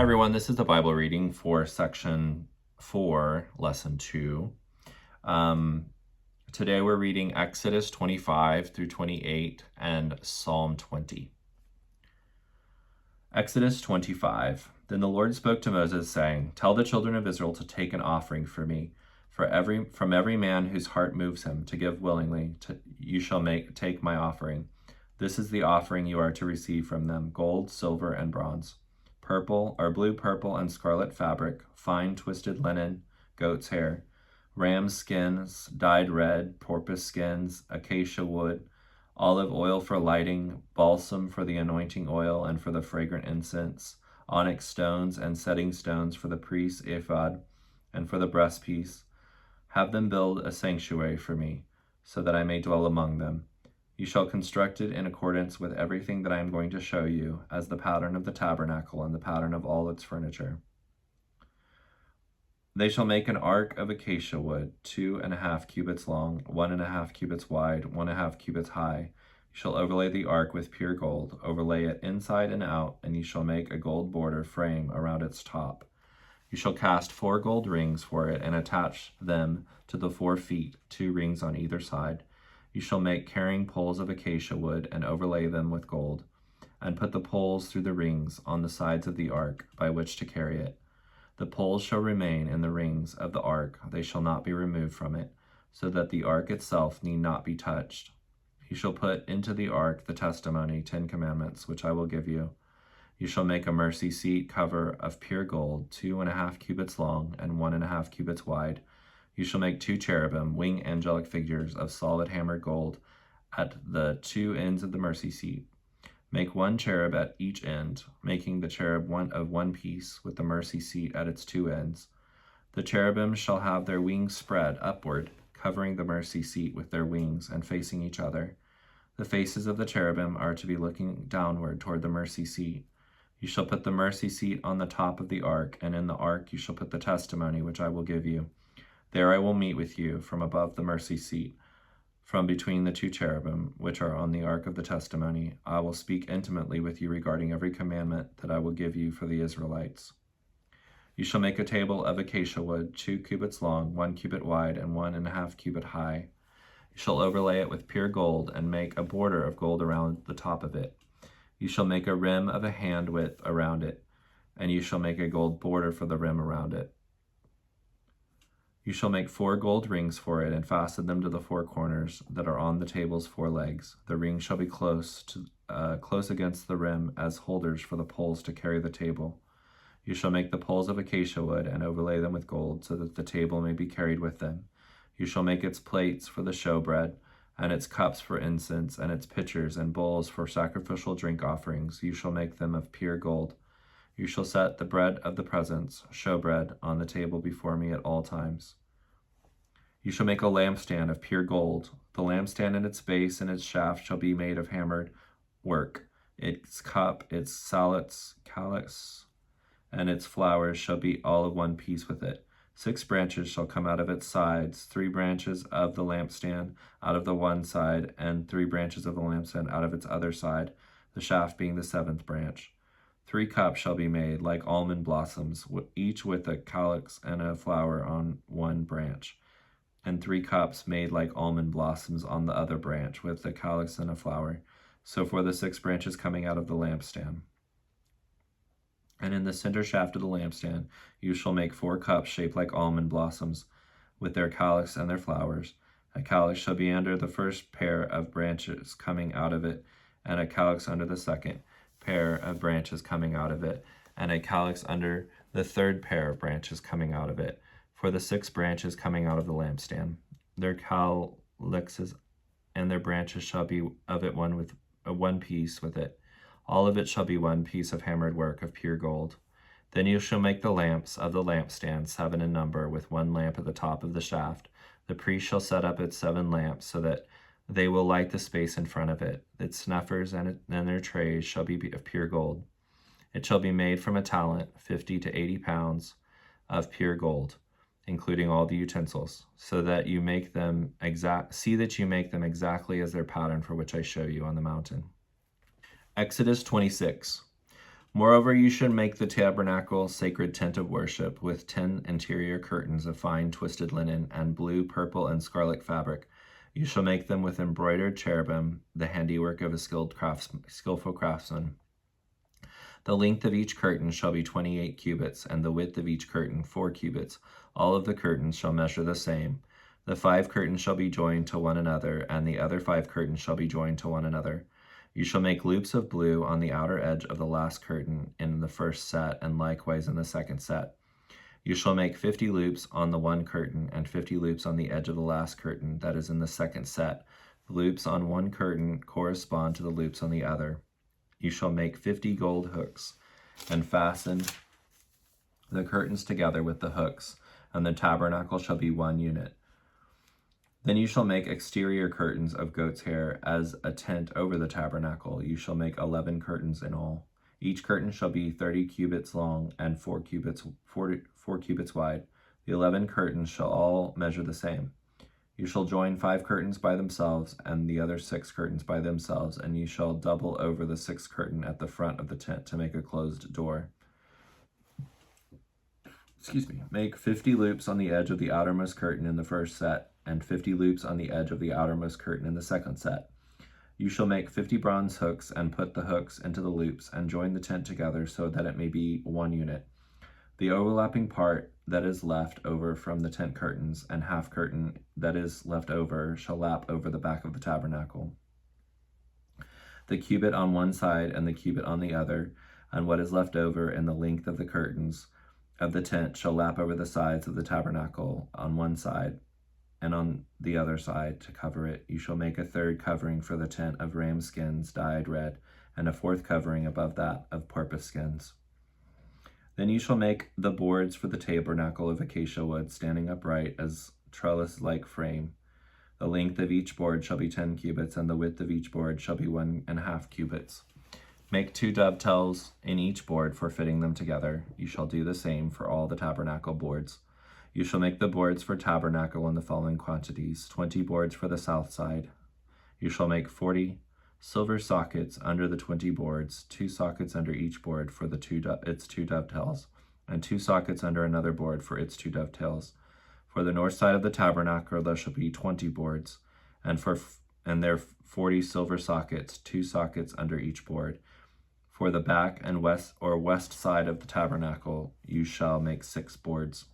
everyone. This is the Bible reading for section 4, lesson 2. Today we're reading Exodus 25 through 28 and Psalm 20. Exodus 25. Then the Lord spoke to Moses, saying, "Tell the children of Israel to take an offering for me, from every man whose heart moves him, to give willingly. You shall take my offering. This is the offering you are to receive from them: gold, silver, and bronze, blue, purple, and scarlet fabric, fine twisted linen, goat's hair, ram skins, dyed red, porpoise skins, acacia wood, olive oil for lighting, balsam for the anointing oil and for the fragrant incense, onyx stones and setting stones for the priest's ephod and for the breastpiece. Have them build a sanctuary for me, so that I may dwell among them. You shall construct it in accordance with everything that I am going to show you, as the pattern of the tabernacle and the pattern of all its furniture. They shall make an ark of acacia wood, 2.5 cubits long, 1.5 cubits wide, 1.5 cubits high. You shall overlay the ark with pure gold, overlay it inside and out, and you shall make a gold border frame around its top. You shall cast 4 gold rings for it and attach them to the 4 feet, 2 rings on either side. You shall make carrying poles of acacia wood and overlay them with gold, and put the poles through the rings on the sides of the ark by which to carry it. The poles shall remain in the rings of the ark, they shall not be removed from it, so that the ark itself need not be touched. You shall put into the ark the testimony, 10 commandments, which I will give you. You shall make a mercy seat cover of pure gold, 2.5 cubits long and 1.5 cubits wide. You shall make 2 cherubim, winged angelic figures of solid hammered gold, at the 2 ends of the mercy seat. Make 1 cherub at each end, making the cherub of one piece with the mercy seat at its 2 ends. The cherubim shall have their wings spread upward, covering the mercy seat with their wings and facing each other. The faces of the cherubim are to be looking downward toward the mercy seat. You shall put the mercy seat on the top of the ark, and in the ark you shall put the testimony which I will give you. There I will meet with you from above the mercy seat, from between the 2 cherubim, which are on the ark of the testimony. I will speak intimately with you regarding every commandment that I will give you for the Israelites. You shall make a table of acacia wood, 2 cubits long, 1 cubit wide, and 1.5 cubit high. You shall overlay it with pure gold, and make a border of gold around the top of it. You shall make a rim of a hand width around it, and you shall make a gold border for the rim around it. You shall make 4 gold rings for it, and fasten them to the 4 corners that are on the table's 4 legs. The rings shall be close against the rim as holders for the poles to carry the table. You shall make the poles of acacia wood and overlay them with gold, so that the table may be carried with them. You shall make its plates for the showbread, and its cups for incense, and its pitchers and bowls for sacrificial drink offerings. You shall make them of pure gold. You shall set the bread of the presence, showbread, on the table before me at all times. You shall make a lampstand of pure gold. The lampstand and its base and its shaft shall be made of hammered work. Its cup, its calyx, and its flowers shall be all of one piece with it. 6 branches shall come out of its sides, 3 branches of the lampstand out of the one side, and 3 branches of the lampstand out of its other side, the shaft being the 7th branch. 3 cups shall be made like almond blossoms, each with a calyx and a flower on one branch, and 3 cups made like almond blossoms on the other branch, with a calyx and a flower. So for the 6 branches coming out of the lampstand. And in the center shaft of the lampstand you shall make 4 cups shaped like almond blossoms, with their calyx and their flowers. A calyx shall be under the first pair of branches coming out of it, and a calyx under the second pair of branches coming out of it, and a calyx under the 3rd pair of branches coming out of it, for the 6 branches coming out of the lampstand. Their calyxes and their branches shall be of it one piece with it. All of it shall be one piece of hammered work of pure gold. Then you shall make the lamps of the lampstand, 7 in number, with 1 lamp at the top of the shaft. The priest shall set up its 7 lamps, so that they will light the space in front of it. Its snuffers and their trays shall be of pure gold. It shall be made from a talent, 50 to 80 pounds, of pure gold, including all the utensils, so that you make them exactly as their pattern for which I show you on the mountain. Exodus 26. Moreover, you should make the tabernacle sacred tent of worship with 10 interior curtains of fine twisted linen and blue, purple, and scarlet fabric. You shall make them with embroidered cherubim, the handiwork of a skillful craftsman. The length of each curtain shall be 28 cubits, and the width of each curtain 4 cubits. All of the curtains shall measure the same. The 5 curtains shall be joined to one another, and the other 5 curtains shall be joined to one another. You shall make loops of blue on the outer edge of the last curtain in the first set, and likewise in the second set. You shall make 50 loops on the one curtain, and 50 loops on the edge of the last curtain that is in the second set. The loops on one curtain correspond to the loops on the other. You shall make 50 gold hooks, and fasten the curtains together with the hooks, and the tabernacle shall be one unit. Then you shall make exterior curtains of goat's hair as a tent over the tabernacle. You shall make 11 curtains in all. Each curtain shall be 30 cubits long and 4 cubits wide. The 11 curtains shall all measure the same. You shall join 5 curtains by themselves and the other 6 curtains by themselves, and you shall double over the 6th curtain at the front of the tent to make a closed door. Make 50 loops on the edge of the outermost curtain in the first set, and 50 loops on the edge of the outermost curtain in the second set. You shall make 50 bronze hooks, and put the hooks into the loops, and join the tent together so that it may be one unit. The overlapping part that is left over from the tent curtains and half curtain that is left over shall lap over the back of the tabernacle. The cubit on one side and the cubit on the other, and what is left over in the length of the curtains of the tent shall lap over the sides of the tabernacle on one side and on the other side to cover it. You shall make a third covering for the tent of ram skins dyed red, and a fourth covering above that of porpoise skins. Then you shall make the boards for the tabernacle of acacia wood, standing upright as trellis-like frame. The length of each board shall be 10 cubits, and the width of each board shall be 1.5 cubits. Make 2 dovetails in each board for fitting them together. You shall do the same for all the tabernacle boards. You shall make the boards for tabernacle in the following quantities: 20 boards for the south side. You shall make 40 silver sockets under the 20 boards, 2 sockets under each board for its 2 dovetails, and 2 sockets under another board for its 2 dovetails. For the north side of the tabernacle there shall be 20 boards, and there 40 silver sockets, 2 sockets under each board. For the back and west side of the tabernacle you shall make 6 boards.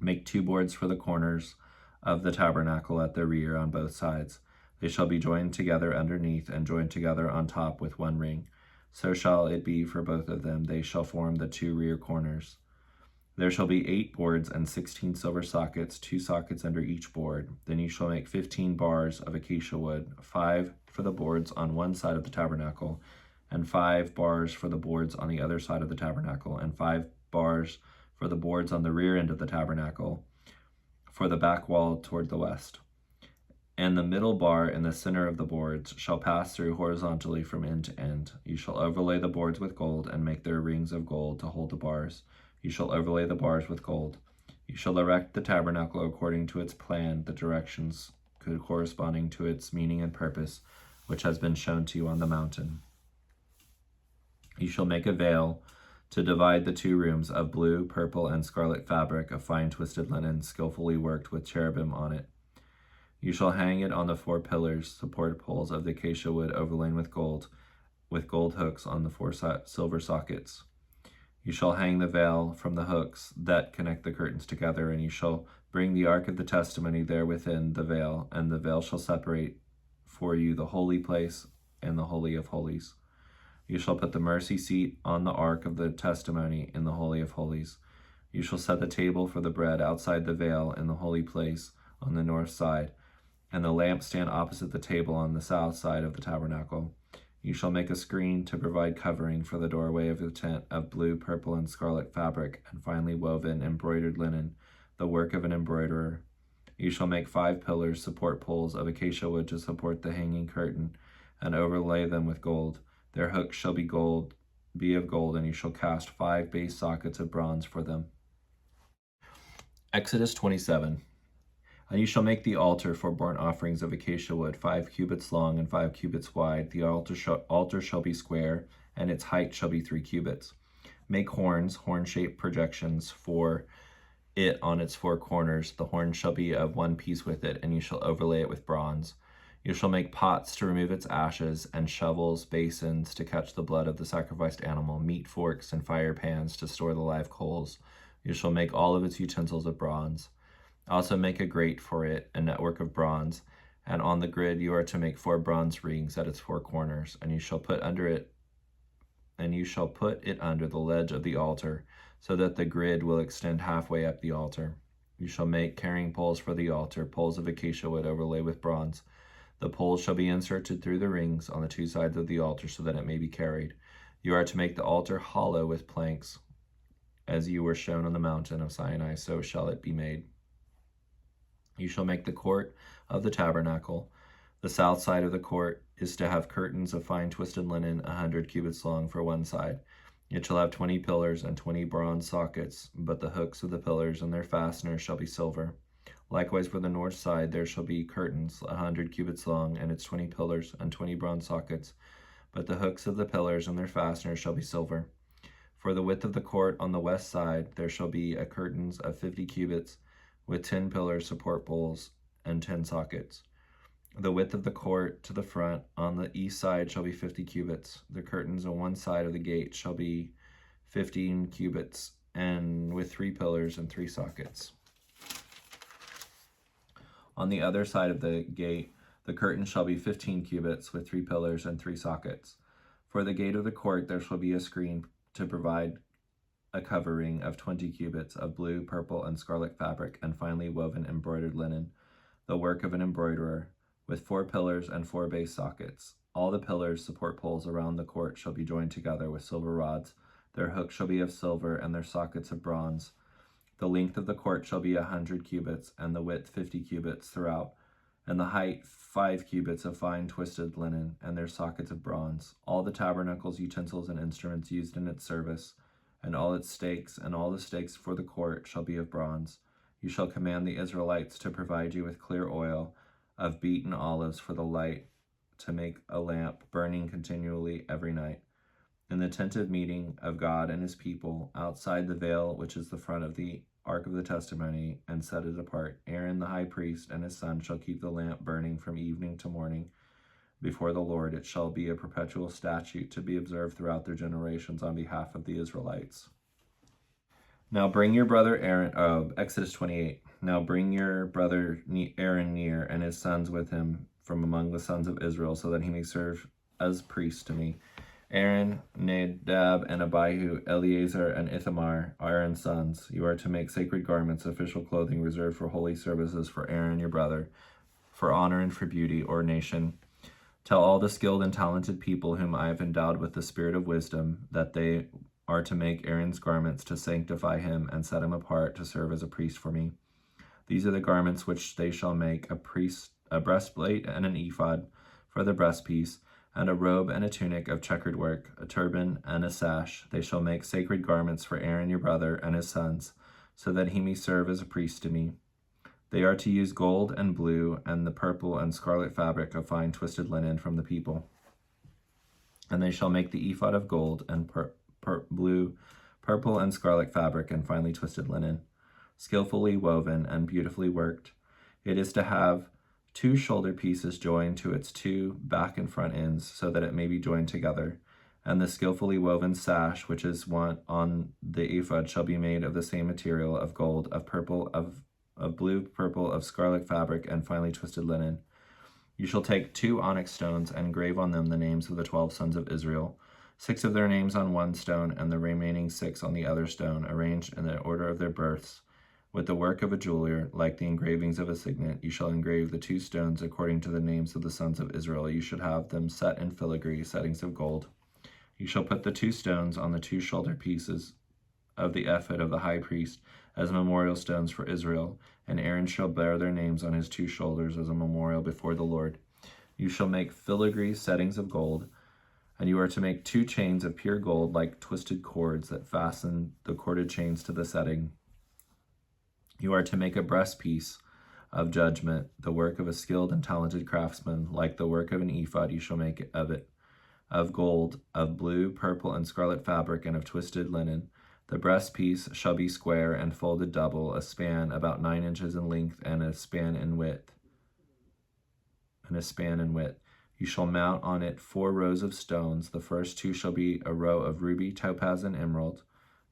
Make 2 boards for the corners of the tabernacle at the rear on both sides. They shall be joined together underneath and joined together on top with 1 ring. So shall it be for both of them. They shall form the 2 rear corners. There shall be 8 boards and 16 silver sockets, 2 sockets under each board. Then you shall make 15 bars of acacia wood, 5 for the boards on one side of the tabernacle, and 5 bars for the boards on the other side of the tabernacle, and 5 bars for the boards on the rear end of the tabernacle, for the back wall toward the west. And the middle bar in the center of the boards shall pass through horizontally from end to end. You shall overlay the boards with gold, and make their rings of gold to hold the bars. You shall overlay the bars with gold. You shall erect the tabernacle according to its plan, the directions corresponding to its meaning and purpose, which has been shown to you on the mountain. You shall make a veil to divide the 2 rooms of blue, purple, and scarlet fabric of fine twisted linen, skillfully worked with cherubim on it. You shall hang it on the 4 pillars, support poles of the acacia wood overlain with gold hooks on the 4 silver sockets. You shall hang the veil from the hooks that connect the curtains together, and you shall bring the ark of the testimony there within the veil, and the veil shall separate for you the holy place and the holy of holies. You shall put the mercy seat on the ark of the testimony in the holy of holies. You shall set the table for the bread outside the veil in the holy place on the north side, and the lampstand opposite the table on the south side of the tabernacle. You shall make a screen to provide covering for the doorway of the tent of blue, purple, and scarlet fabric, and finely woven embroidered linen, the work of an embroiderer. You shall make 5 pillars, support poles of acacia wood to support the hanging curtain, and overlay them with gold. Their hooks shall be of gold, and you shall cast 5 base sockets of bronze for them. Exodus 27. And you shall make the altar for burnt offerings of acacia wood, 5 cubits long and 5 cubits wide. The altar shall be square, and its height shall be 3 cubits. Make horns, horn-shaped projections for it on its 4 corners. The horn shall be of one piece with it, and you shall overlay it with bronze. You shall make pots to remove its ashes, and shovels, basins to catch the blood of the sacrificed animal, meat forks, and fire pans to store the live coals. You shall make all of its utensils of bronze. Also make a grate for it, a network of bronze, and on the grid you are to make 4 bronze rings at its 4 corners, and you shall put it under the ledge of the altar, so that the grid will extend halfway up the altar. You shall make carrying poles for the altar, poles of acacia wood overlaid with bronze. The poles shall be inserted through the rings on the 2 sides of the altar, so that it may be carried. You are to make the altar hollow with planks, as you were shown on the mountain of Sinai, so shall it be made. You shall make the court of the tabernacle. The south side of the court is to have curtains of fine twisted linen, 100 cubits long for one side. It shall have 20 pillars and 20 bronze sockets, but the hooks of the pillars and their fasteners shall be silver. Likewise for the north side there shall be curtains, 100 cubits long, and its 20 pillars and 20 bronze sockets, but the hooks of the pillars and their fasteners shall be silver. For the width of the court on the west side there shall be a curtains of 50 cubits, with 10 pillars, support poles, and 10 sockets. The width of the court to the front on the east side shall be 50 cubits. The curtains on one side of the gate shall be 15 cubits, and with 3 pillars and 3 sockets. On the other side of the gate, the curtain shall be 15 cubits, with 3 pillars and 3 sockets. For the gate of the court there shall be a screen to provide a covering of 20 cubits of blue, purple, and scarlet fabric, and finely woven embroidered linen, the work of an embroiderer, with 4 pillars and 4 base sockets. All the pillars, support poles around the court, shall be joined together with silver rods. Their hooks shall be of silver, and their sockets of bronze. The length of the court shall be 100 cubits, and the width 50 cubits throughout, and the height 5 cubits of fine twisted linen, and their sockets of bronze. All the tabernacle's utensils and instruments used in its service, and all its stakes, and all the stakes for the court shall be of bronze. You shall command the Israelites to provide you with clear oil of beaten olives for the light, to make a lamp burning continually every night. In the tent of meeting of God and his people, outside the veil which is the front of the ark of the testimony, and set it apart, Aaron the high priest and his son shall keep the lamp burning from evening to morning before the Lord. It shall be a perpetual statute to be observed throughout their generations on behalf of the Israelites. Now bring your brother Aaron, Exodus 28. Now bring your brother Aaron near, and his sons with him from among the sons of Israel, so that he may serve as priest to me. Aaron, Nadab, and Abihu, Eleazar, and Ithamar, Aaron's sons. You are to make sacred garments, official clothing reserved for holy services for Aaron your brother, for honor and for beauty, ordination. Tell all the skilled and talented people whom I have endowed with the spirit of wisdom that they are to make Aaron's garments to sanctify him and set him apart to serve as a priest for me. These are the garments which they shall make: a breastplate and an ephod for the breastpiece, and a robe and a tunic of checkered work, a turban and a sash. They shall make sacred garments for Aaron your brother and his sons, so that he may serve as a priest to me. They are to use gold and blue and the purple and scarlet fabric of fine twisted linen from the people. And they shall make the ephod of gold and blue, purple, and scarlet fabric and finely twisted linen, skillfully woven and beautifully worked. It is to have 2 shoulder pieces joined to its 2 back and front ends, so that it may be joined together. And the skillfully woven sash, which is one on the ephod, shall be made of the same material, of gold, of purple, of blue, purple, of scarlet fabric, and finely twisted linen. You shall take 2 onyx stones and engrave on them the names of the 12 sons of Israel, 6 of their names on one stone, and the remaining 6 on the other stone, arranged in the order of their births. With the work of a jeweler, like the engravings of a signet, you shall engrave the 2 stones according to the names of the sons of Israel. You should have them set in filigree settings of gold. You shall put the 2 stones on the 2 shoulder pieces of the ephod of the high priest as memorial stones for Israel, and Aaron shall bear their names on his 2 shoulders as a memorial before the Lord. You shall make filigree settings of gold, and you are to make 2 chains of pure gold like twisted cords that fasten the corded chains to the setting. You are to make a breastpiece of judgment, the work of a skilled and talented craftsman, like the work of an ephod you shall make of it. of gold, of blue, purple, and scarlet fabric, and of twisted linen. The breastpiece shall be square and folded double, a span about 9 inches in length, and a span in width. You shall mount on it 4 rows of stones. The first 2 shall be a row of ruby, topaz, and emerald.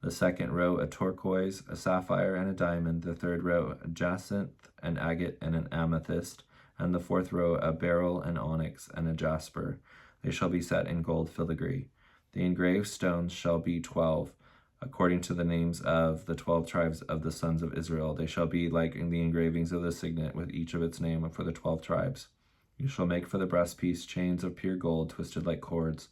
The second row a turquoise, a sapphire, and a diamond. The third row a jacinth, an agate, and an amethyst. And the fourth row a beryl, an onyx, and a jasper. They shall be set in gold filigree. The engraved stones shall be 12, according to the names of the 12 tribes of the sons of Israel. They shall be like in the engravings of the signet, with each of its name for the 12 tribes. You shall make for the breastpiece chains of pure gold, twisted like cords.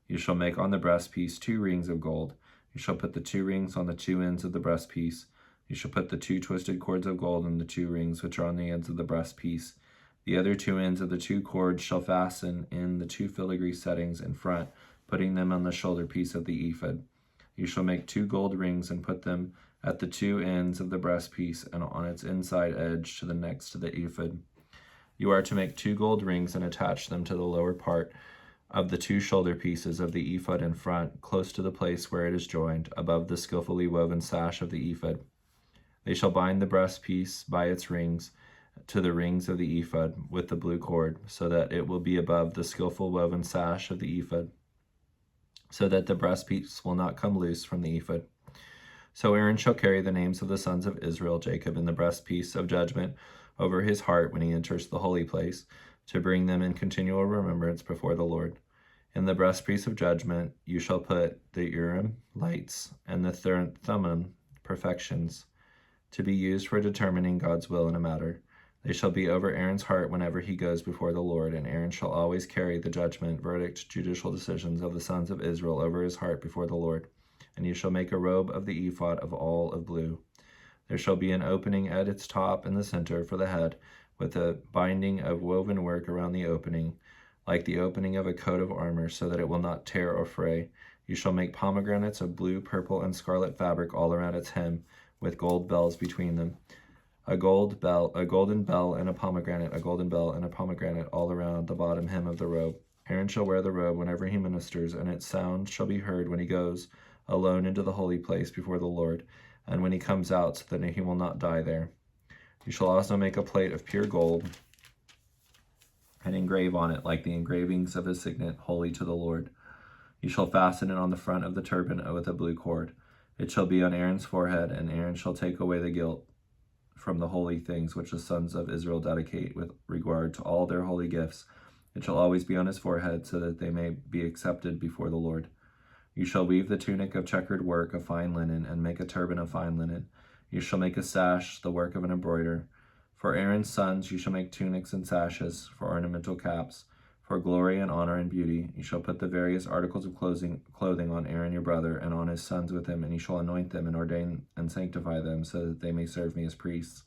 You shall make on the breastpiece 2 rings of gold. You shall put the 2 rings on the 2 ends of the breastpiece. You shall put the 2 twisted cords of gold in the 2 rings which are on the ends of the breastpiece. The other 2 ends of the 2 cords shall fasten in the 2 filigree settings in front, putting them on the shoulder piece of the ephod. You shall make 2 gold rings and put them at the 2 ends of the breastpiece and on its inside edge to the next to the ephod. You are to make 2 gold rings and attach them to the lower part of the 2 shoulder pieces of the ephod in front, close to the place where it is joined, above the skillfully woven sash of the ephod. They shall bind the breastpiece by its rings to the rings of the ephod with the blue cord, so that it will be above the skillful woven sash of the ephod, so that the breastpiece will not come loose from the ephod. So Aaron shall carry the names of the sons of Israel, Jacob, in the breastpiece of judgment over his heart when he enters the holy place, to bring them in continual remembrance before the Lord. In the breastpiece of judgment you shall put the Urim, lights, and the Thummim, perfections, to be used for determining God's will in a matter. They shall be over Aaron's heart whenever he goes before the Lord, and Aaron shall always carry the judgment, verdict, judicial decisions of the sons of Israel over his heart before the Lord. And you shall make a robe of the ephod of all of blue. There shall be an opening at its top in the center for the head, with a binding of woven work around the opening, like the opening of a coat of armor, so that it will not tear or fray. You shall make pomegranates of blue, purple, and scarlet fabric all around its hem, with gold bells between them. A golden bell, and a pomegranate, all around the bottom hem of the robe. Aaron shall wear the robe whenever he ministers, and its sound shall be heard when he goes alone into the holy place before the Lord, and when he comes out, so that he will not die there. You shall also make a plate of pure gold, and engrave on it, like the engravings of a signet, holy to the Lord. You shall fasten it on the front of the turban with a blue cord. It shall be on Aaron's forehead, and Aaron shall take away the guilt from the holy things which the sons of Israel dedicate with regard to all their holy gifts. It shall always be on his forehead, so that they may be accepted before the Lord. You shall weave the tunic of checkered work of fine linen, and make a turban of fine linen. You shall make a sash, the work of an embroider. For Aaron's sons you shall make tunics and sashes, for ornamental caps, for glory and honor and beauty. You shall put the various articles of clothing on Aaron your brother, and on his sons with him, and you shall anoint them and ordain and sanctify them, so that they may serve me as priests.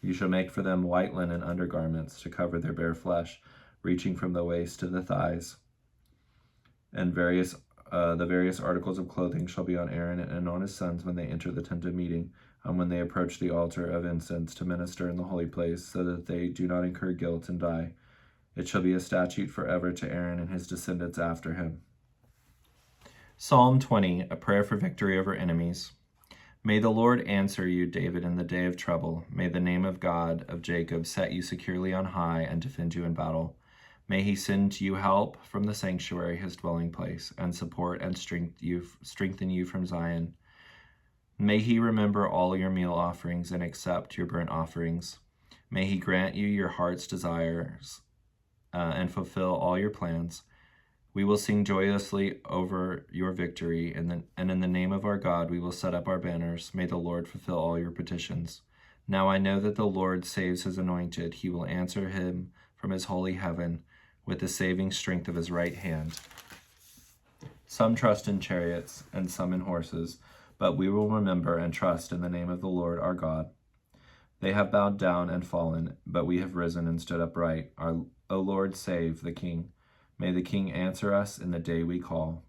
You shall make for them white linen undergarments to cover their bare flesh, reaching from the waist to the thighs. And the various articles of clothing shall be on Aaron and on his sons when they enter the tent of meeting, and when they approach the altar of incense to minister in the holy place, so that they do not incur guilt and die. It shall be a statute forever to Aaron and his descendants after him. Psalm 20, a prayer for victory over enemies. May the Lord answer you, David, in the day of trouble. May the name of God of Jacob set you securely on high and defend you in battle. May he send you help from the sanctuary, his dwelling place, and support and strengthen you from Zion. May he remember all your meal offerings and accept your burnt offerings. May he grant you your heart's desires and fulfill all your plans. We will sing joyously over your victory, and in the name of our God we will set up our banners. May the Lord fulfill all your petitions. Now I know that the Lord saves his anointed. He will answer him from his holy heaven with the saving strength of his right hand. Some trust in chariots and some in horses, but we will remember and trust in the name of the Lord our God. They have bowed down and fallen, but we have risen and stood upright. O Lord, save the King. May the King answer us in the day we call.